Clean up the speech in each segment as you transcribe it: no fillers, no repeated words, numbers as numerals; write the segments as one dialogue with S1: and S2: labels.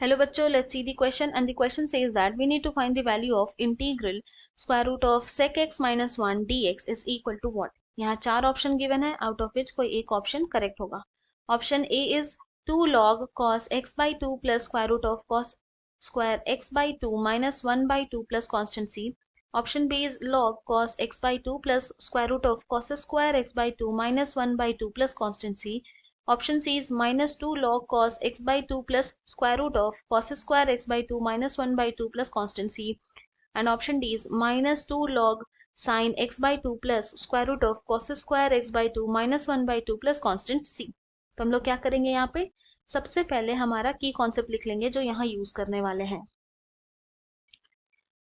S1: Hello बच्चों, let's see the question and the question says that we need to find the value of integral square root of sec x minus 1 dx is equal to what। यहाँ चार option given है, out of which कोई एक option correct होगा। Option A is 2 log cos x by 2 plus square root of cos square x by 2 minus 1 by 2 plus constant c। Option B is log cos x by 2 plus square root of cos square x by 2 minus 1 by 2 plus constant c। Option C is minus 2 log cos x by 2 plus square root of cos square x by 2 minus 1 by 2 plus constant c। And option D is minus 2 log sin x by 2 plus square root of cos square x by 2 minus 1 by 2 plus constant c। तो हम लोग क्या करेंगे, यहाँ पे सबसे पहले हमारा की कॉन्सेप्ट लिख लेंगे जो यहाँ यूज करने वाले हैं।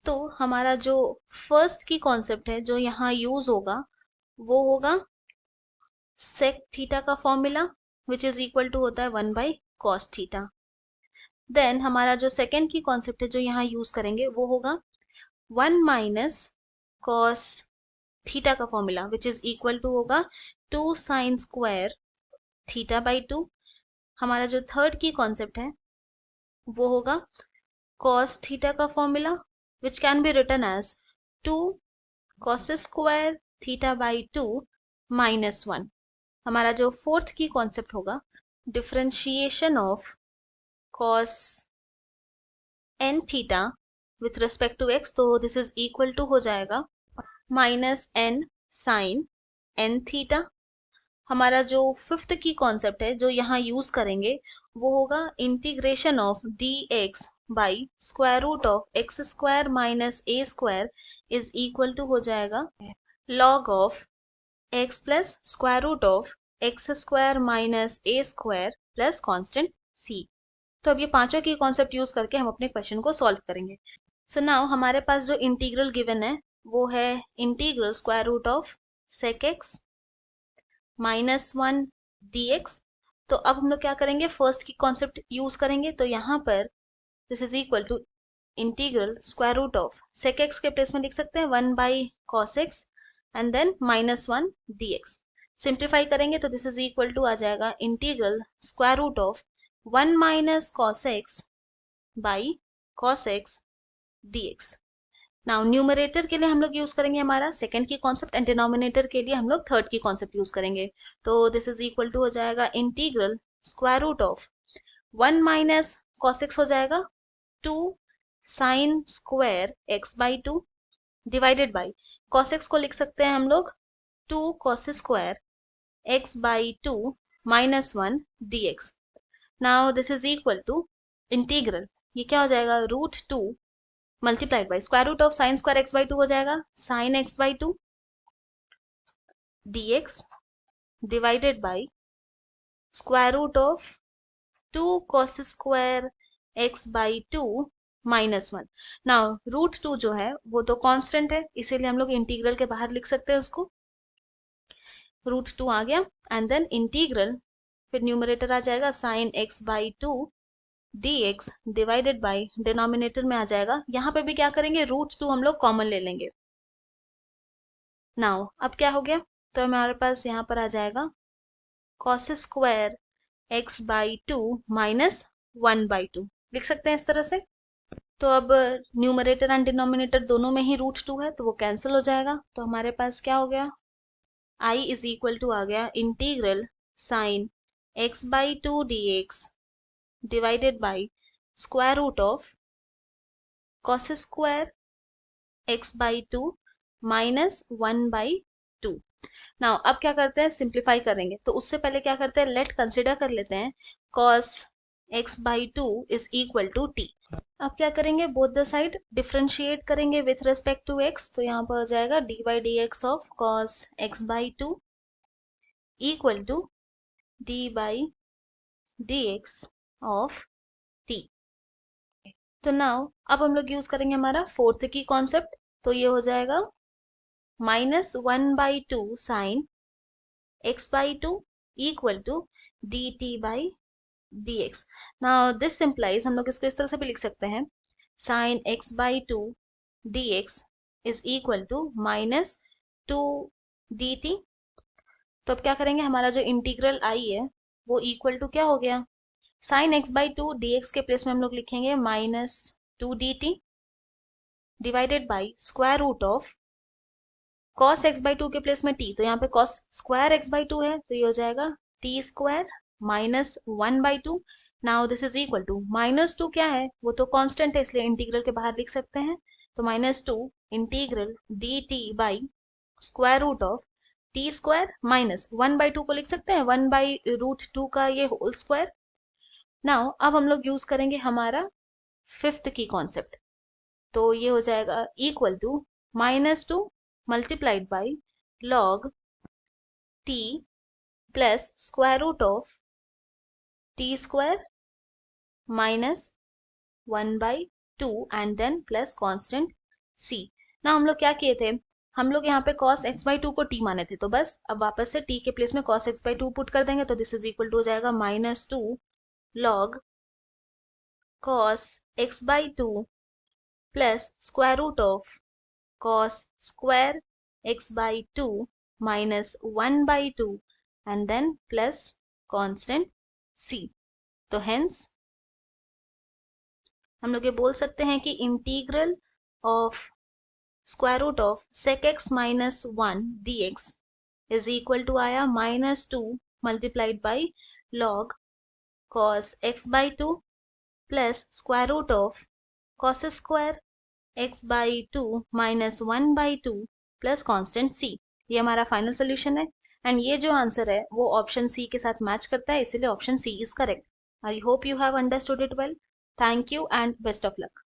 S1: तो हमारा जो फर्स्ट की कॉन्सेप्ट है जो यहाँ यूज होगा वो होगा सेक थीटा का formula which is equal to होता है 1 बाई कॉस थीटा। देन हमारा जो सेकेंड की कॉन्सेप्ट है जो यहाँ यूज करेंगे वो होगा 1 माइनस कॉस थीटा का formula which is equal to होगा 2 साइन स्क्वायर थीटा बाई 2। हमारा जो थर्ड की कॉन्सेप्ट है वो होगा कॉस थीटा का formula which can be written as 2 cos square theta by 2 minus 1। हमारा जो फोर्थ की कॉन्सेप्ट होगा differentiation of cos n theta with respect to x, तो दिस इज इक्वल टू हो जाएगा minus n sine n theta. हमारा जो fifth की कॉन्सेप्ट है जो यहाँ यूज करेंगे वो होगा integration of dx by square root of x square minus a square is equal to हो जाएगा log of x plus square root of x square minus a square plus constant c। तो अब ये पांचों की कॉन्सेप्ट यूज करके हम अपने क्वेश्चन को सॉल्व करेंगे। सो नाउ हमारे पास जो इंटीग्रल गिवन है वो है integral square root of sec x minus 1 dx। तो अब हम लोग क्या करेंगे, फर्स्ट की कॉन्सेप्ट यूज करेंगे। तो यहाँ पर this is equal to integral square root of sec x के प्लेस में लिख सकते हैं 1 by cos x and then minus 1 dx। Simplify करेंगे तो दिस इज इक्वल टू आ जाएगा integral square root of 1 minus cos x by cos x dx। Now numerator के लिए हम लोग यूज करेंगे हमारा सेकंड की कॉन्सेप्ट एंड डिनोमिनेटर के लिए हम लोग थर्ड की कॉन्सेप्ट यूज करेंगे। तो दिस इज इक्वल टू हो जाएगा integral square root of 1 minus cos x हो जाएगा 2 sine square x by 2 divided by cos x को लिख सकते हैं हम लोग 2 cos square x by 2 minus 1 dx। Now this is equal to integral, ये क्या हो जाएगा, root 2 multiplied by square root of sine square x by 2 हो जाएगा sine x by 2 dx divided by square root of 2 cos square x by 2 minus 1। Now root 2 जो है वो तो कांस्टेंट है, इसीलिए हम लोग इंटीग्रल के बाहर लिख सकते हैं उसको, रूट 2 आ गया एंड देन इंटीग्रल, फिर न्यूमरेटर आ जाएगा sine x by 2 dx divided by denominator में आ जाएगा, यहाँ पे भी क्या करेंगे रूट 2 हम लोग कॉमन ले लेंगे। नाउ अब क्या हो गया, तो हमारे पास यहाँ पर आ जाएगा cos square x by 2 minus 1 by 2 लिख सकते हैं इस तरह से। तो अब न्यूमरेटर एंड डिनोमिनेटर दोनों में ही रूट 2 है तो वो कैंसिल हो जाएगा। तो हमारे पास क्या हो गया, i इज इक्वल टू आ गया integral sine x by 2 dx divided by square root of cos square x by 2 minus 1 by 2। नाउ अब क्या करते हैं, सिंप्लीफाई करेंगे। तो उससे पहले क्या करते हैं, लेट कंसिडर कर लेते हैं cos x by 2 is equal to t। अब क्या करेंगे, बोथ द साइड डिफरेंशिएट करेंगे विथ रेस्पेक्ट टू x। तो यहाँ पर हो जाएगा dy dx of cos x by 2 equal to d by dx of t। तो नाउ अब हम लोग यूज करेंगे हमारा फोर्थ की कॉन्सेप्ट। तो ये हो जाएगा minus 1 by 2 sine x by 2 equal to dt by dx। Now this implies, हम लोग इसको इस तरह से भी लिख सकते हैं sine x by 2 dx is equal to minus 2 dt। तो अब क्या करेंगे, हमारा जो इंटीग्रल i है वो इक्वल टू क्या हो गया, sine x by two d x के प्लेस में हम लोग लिखेंगे minus 2 d t divided by square root of cos x by two के प्लेस में टी, तो यहाँ पे cos square x by two है तो ये हो जाएगा t square minus 1 by two. Now this is equal to minus 2 क्या है, वो तो कांस्टेंट है इसलिए इंटीग्रल के बाहर लिख सकते हैं. तो minus 2 integral d t by square root of t square minus 1 by two को लिख सकते हैं 1 बाई रूट 2 का ये होल स्क्वायर. नाउ अब हम लोग यूज करेंगे हमारा फिफ्थ की कॉन्सेप्ट. तो ये हो जाएगा equal to minus 2 multiplied by log t plus square root of t square minus 1 by 2 and then plus constant c. ना हम लोग क्या किए थे, हम लोग यहाँ पे cos x by 2 को t माने थे, तो बस अब वापस से t के प्लेस में cos x by 2 पुट कर देंगे तो दिस इज इक्वल टू हो जाएगा minus 2 log cos x by 2 plus square root of cos square x by 2 minus 1 by 2 and then plus constant c. तो hence हम लोग ये बोल सकते हैं कि integral of square root of sec x minus 1 dx is equal to आया minus 2 multiplied by log cos x by 2 plus square root of cos square x by 2 minus 1 by 2 plus constant c. ये हमारा final solution है and ये जो answer है वो option C के साथ मैच करता है, इसीलिए option C is correct. I hope you have understood it well. Thank you and best of luck.